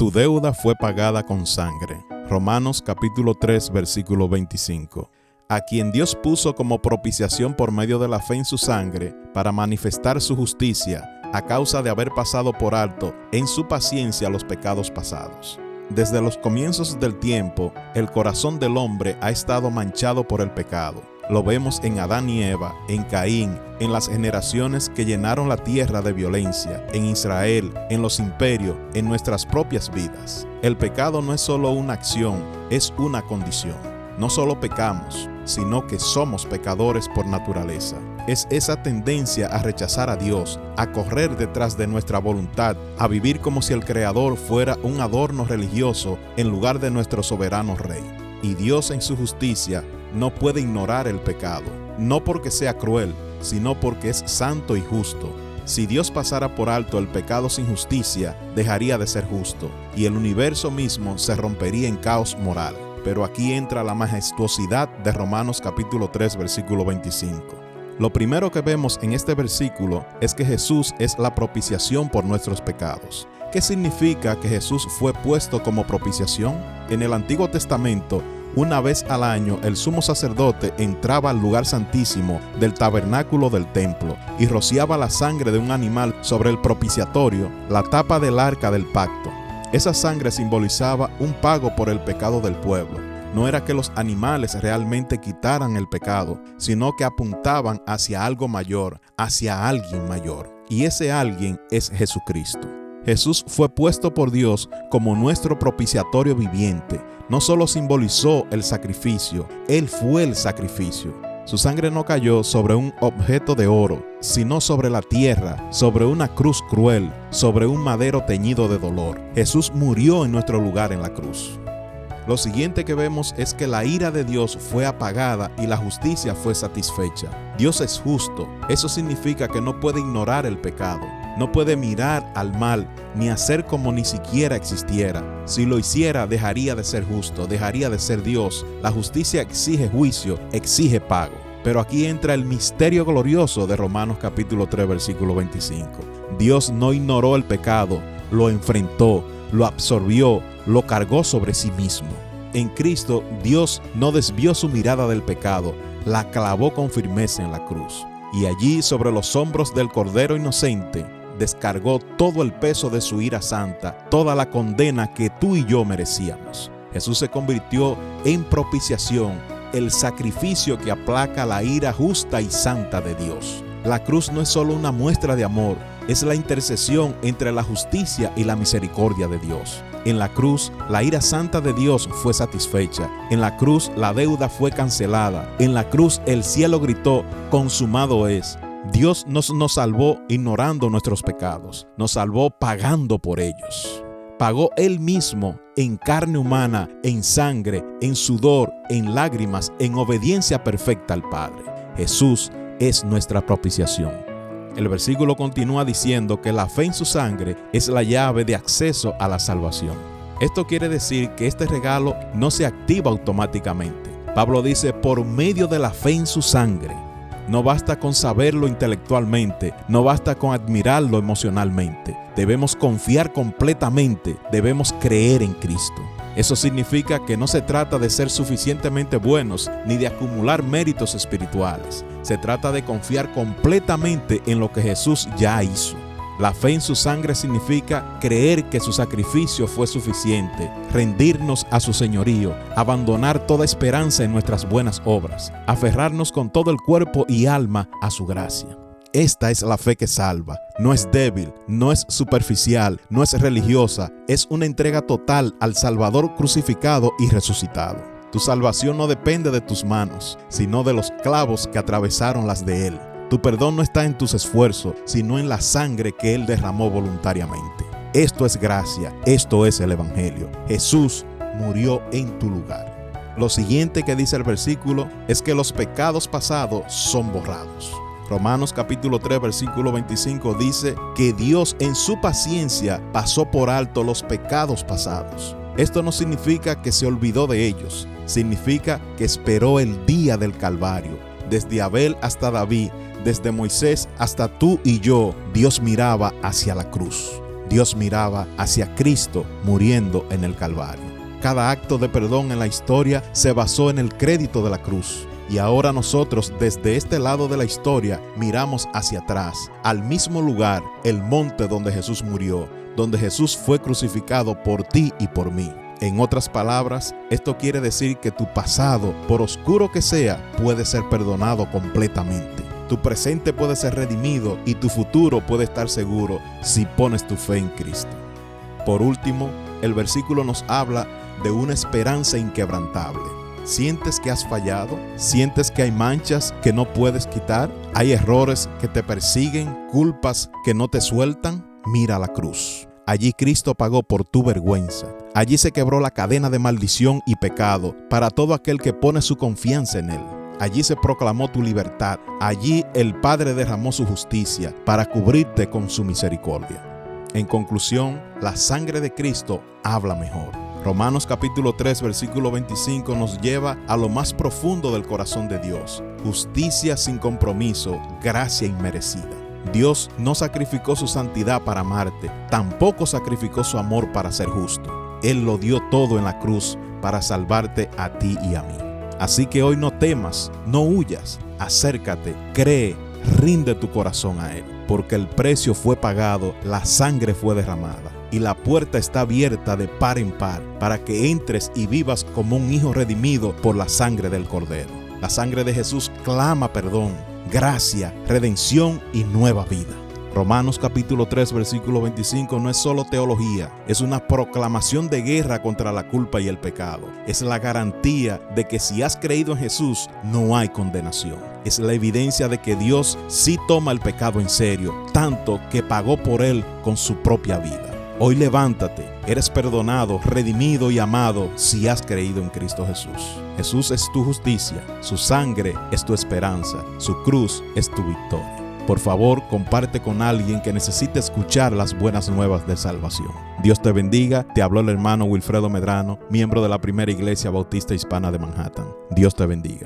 tu deuda fue pagada con sangre. Romanos capítulo 3, versículo 25. A quien Dios puso como propiciación por medio de la fe en su sangre, para manifestar su justicia, a causa de haber pasado por alto en su paciencia los pecados pasados. Desde los comienzos del tiempo, el corazón del hombre ha estado manchado por el pecado. Lo vemos en Adán y Eva, en Caín, en las generaciones que llenaron la tierra de violencia, en Israel, en los imperios, en nuestras propias vidas. El pecado no es solo una acción, es una condición. No solo pecamos, sino que somos pecadores por naturaleza. Es esa tendencia a rechazar a Dios, a correr detrás de nuestra voluntad, a vivir como si el Creador fuera un adorno religioso en lugar de nuestro soberano Rey. Y Dios en su justicia no puede ignorar el pecado, no porque sea cruel, sino porque es santo y justo. Si Dios pasara por alto el pecado sin justicia, dejaría de ser justo, y el universo mismo se rompería en caos moral. Pero aquí entra la majestuosidad de Romanos capítulo 3, versículo 25. Lo primero que vemos en este versículo es que Jesús es la propiciación por nuestros pecados. ¿Qué significa que Jesús fue puesto como propiciación? En el Antiguo Testamento, una vez al año el sumo sacerdote entraba al lugar santísimo del tabernáculo del templo y rociaba la sangre de un animal sobre el propiciatorio, la tapa del arca del pacto. Esa sangre simbolizaba un pago por el pecado del pueblo. No era que los animales realmente quitaran el pecado, sino que apuntaban hacia algo mayor, hacia alguien mayor. Y ese alguien es Jesucristo. Jesús fue puesto por Dios como nuestro propiciatorio viviente. No solo simbolizó el sacrificio, Él fue el sacrificio. Su sangre no cayó sobre un objeto de oro, sino sobre la tierra, sobre una cruz cruel, sobre un madero teñido de dolor. Jesús murió en nuestro lugar en la cruz. Lo siguiente que vemos es que la ira de Dios fue apagada y la justicia fue satisfecha. Dios es justo. Eso significa que no puede ignorar el pecado. No puede mirar al mal ni hacer como ni siquiera existiera. Si lo hiciera, dejaría de ser justo, dejaría de ser Dios. La justicia exige juicio, exige pago. Pero aquí entra el misterio glorioso de Romanos capítulo 3, versículo 25. Dios no ignoró el pecado, lo enfrentó, lo absorbió, lo cargó sobre sí mismo. En Cristo, Dios no desvió su mirada del pecado, la clavó con firmeza en la cruz. Y allí, sobre los hombros del Cordero inocente, descargó todo el peso de su ira santa, toda la condena que tú y yo merecíamos. Jesús se convirtió en propiciación, el sacrificio que aplaca la ira justa y santa de Dios. La cruz no es solo una muestra de amor, es la intercesión entre la justicia y la misericordia de Dios. En la cruz, la ira santa de Dios fue satisfecha. En la cruz, la deuda fue cancelada. En la cruz, el cielo gritó, consumado es. Dios no nos salvó ignorando nuestros pecados, nos salvó pagando por ellos. Pagó Él mismo en carne humana, en sangre, en sudor, en lágrimas, en obediencia perfecta al Padre. Jesús es nuestra propiciación. El versículo continúa diciendo que la fe en su sangre es la llave de acceso a la salvación. Esto quiere decir que este regalo no se activa automáticamente. Pablo dice, por medio de la fe en su sangre. No basta con saberlo intelectualmente, no basta con admirarlo emocionalmente. Debemos confiar completamente, debemos creer en Cristo. Eso significa que no se trata de ser suficientemente buenos ni de acumular méritos espirituales. Se trata de confiar completamente en lo que Jesús ya hizo. La fe en su sangre significa creer que su sacrificio fue suficiente, rendirnos a su señorío, abandonar toda esperanza en nuestras buenas obras, aferrarnos con todo el cuerpo y alma a su gracia. Esta es la fe que salva. No es débil, no es superficial, no es religiosa. Es una entrega total al Salvador crucificado y resucitado. Tu salvación no depende de tus manos, sino de los clavos que atravesaron las de Él. Tu perdón no está en tus esfuerzos, sino en la sangre que Él derramó voluntariamente. Esto es gracia, esto es el Evangelio. Jesús murió en tu lugar. Lo siguiente que dice el versículo es que los pecados pasados son borrados. Romanos capítulo 3, versículo 25 dice que Dios en su paciencia pasó por alto los pecados pasados. Esto no significa que se olvidó de ellos, significa que esperó el día del Calvario. Desde Abel hasta David, desde Moisés hasta tú y yo, Dios miraba hacia la cruz. Dios miraba hacia Cristo muriendo en el Calvario. Cada acto de perdón en la historia se basó en el crédito de la cruz. Y ahora nosotros, desde este lado de la historia, miramos hacia atrás, al mismo lugar, el monte donde Jesús murió, donde Jesús fue crucificado por ti y por mí. En otras palabras, esto quiere decir que tu pasado, por oscuro que sea, puede ser perdonado completamente. Tu presente puede ser redimido y tu futuro puede estar seguro si pones tu fe en Cristo. Por último, el versículo nos habla de una esperanza inquebrantable. ¿Sientes que has fallado? ¿Sientes que hay manchas que no puedes quitar? ¿Hay errores que te persiguen? ¿Culpas que no te sueltan? Mira la cruz. Allí Cristo pagó por tu vergüenza. Allí se quebró la cadena de maldición y pecado para todo aquel que pone su confianza en Él. Allí se proclamó tu libertad. Allí el Padre derramó su justicia para cubrirte con su misericordia. En conclusión, la sangre de Cristo habla mejor. Romanos capítulo 3, versículo 25 nos lleva a lo más profundo del corazón de Dios. Justicia sin compromiso, gracia inmerecida. Dios no sacrificó su santidad para amarte, tampoco sacrificó su amor para ser justo. Él lo dio todo en la cruz para salvarte a ti y a mí. Así que hoy no temas, no huyas, acércate, cree, rinde tu corazón a Él, porque el precio fue pagado, la sangre fue derramada y la puerta está abierta de par en par para que entres y vivas como un hijo redimido por la sangre del Cordero. La sangre de Jesús clama perdón, gracia, redención y nueva vida. Romanos capítulo 3, versículo 25 no es solo teología, es una proclamación de guerra contra la culpa y el pecado. Es la garantía de que si has creído en Jesús, no hay condenación. Es la evidencia de que Dios sí toma el pecado en serio, tanto que pagó por él con su propia vida. Hoy levántate, eres perdonado, redimido y amado si has creído en Cristo Jesús. Jesús es tu justicia, su sangre es tu esperanza, su cruz es tu victoria. Por favor, comparte con alguien que necesite escuchar las buenas nuevas de salvación. Dios te bendiga. Te habló el hermano Wilfredo Medrano, miembro de la Primera Iglesia Bautista Hispana de Manhattan. Dios te bendiga.